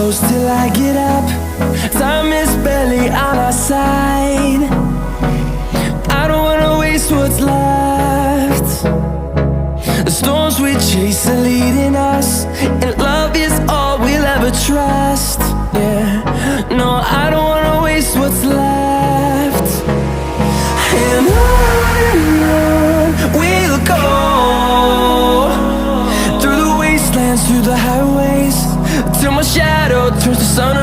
close till I get up. Time is barely on our side. I don't wanna waste what's left. The storms we chase are leading us, and love is all we'll ever trust. Yeah, no, I don't wanna waste what's left. And on we'll go, through the wastelands, through the highways, till my shadow turns to sun